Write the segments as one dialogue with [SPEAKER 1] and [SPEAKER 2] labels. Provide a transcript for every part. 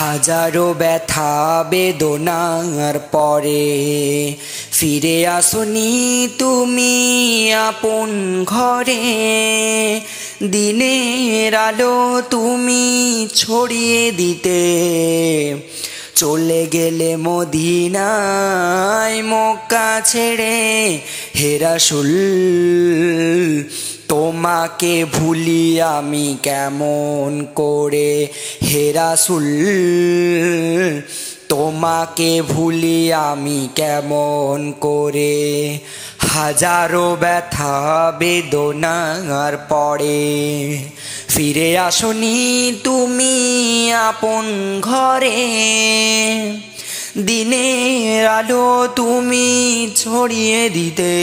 [SPEAKER 1] হাজারো ব্যথা বেদনার পরে ফিরে আসনি তুমি আপন ঘরে। দিনের আলো তুমি ছড়িয়ে দিতে চলে গেলে মদিনায় মক্কা ছেড়ে। হে রাসূল তোমাকে ভুলি আমি কেমন করে। হে রাসূল তোমাকে ভুলি আমি কেমন করে। হাজারো ব্যথা বেদনার পরে ফিরে আসনি তুমি আপন ঘরে। দিনের আলো তুমি ছড়িয়ে দিতে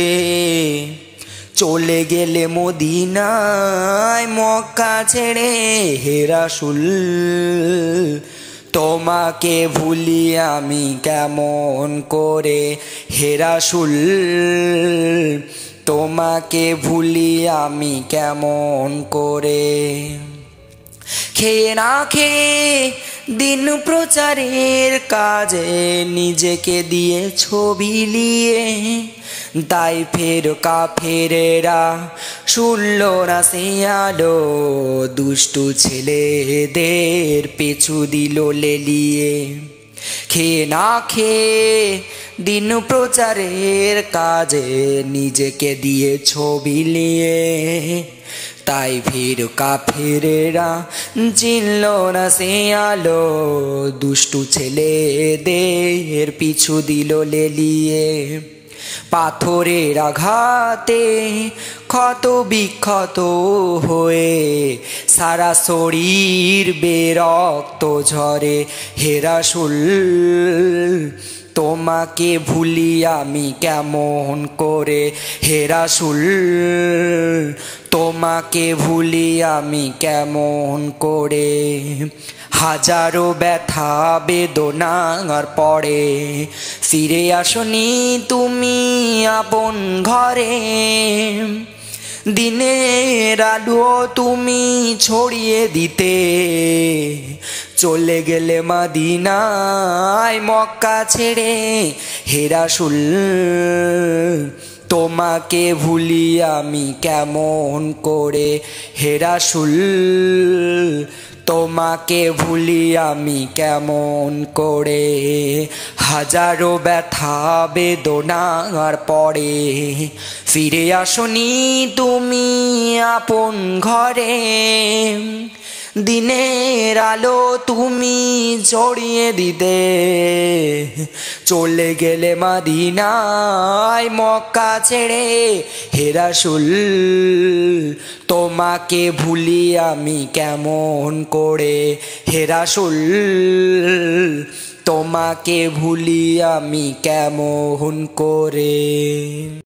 [SPEAKER 1] চলে গেলে মদিনায় মক্কা ছেড়ে। হে রাসূল তোমাকে ভুলি আমি কেমন করে। হে রাসূল তোমাকে ভুলি আমি কেমন করে। খেয়ে না খেয়ে দিন প্রচারের কাজে নিজেকে দিয়ে ছবি লিয়ে তাই ফের কাফেরেরা শুনল না সে আলো। দুষ্টু ছেলেদের পিছু দিল লেলিয়ে। খেয়ে না খেয়ে দিন প্রচারের কাজে নিজেকে দিয়ে ছবি লিয়ে তাই ফির কাফেরেরা চিনল না সে আলো। দুষ্টু ছেলেদের পিছু দিল লেলিয়ে। পাথরের আঘাতে ক্ষত বিক্ষত হয়ে সারা শরীর বেরক্ত ঝরে। হে রাসূল তোমাকে ভুলি আমি কেমন করে। হে রাসূল তোমাকে ভুলি আমি কেমন করে। হাজারো ব্যথা বেদনার পরে ফিরে আসনি তুমি আপন ঘরে। দিনের আলো তুমি ছড়িয়ে দিতে চলে গেলে মদিনায় মক্কা ছেড়ে। হে রাসূল তোমাকে ভুলি আমি কেমন করে। হে রাসূল তোমাকে ভুলি আমি কেমন করে। হাজারো ব্যথা বেদনার পরে ফিরে আসনি তুমি আপন ঘরে। দিনের আলো তুমি ছড়িয়ে দিতে চলে গেলে মদিনায় মক্কা ছেড়ে। হে রাসূল তোমাকে ভুলি আমি কেমন করে। হে রাসূল তোমাকে ভুলি আমি কেমন করে।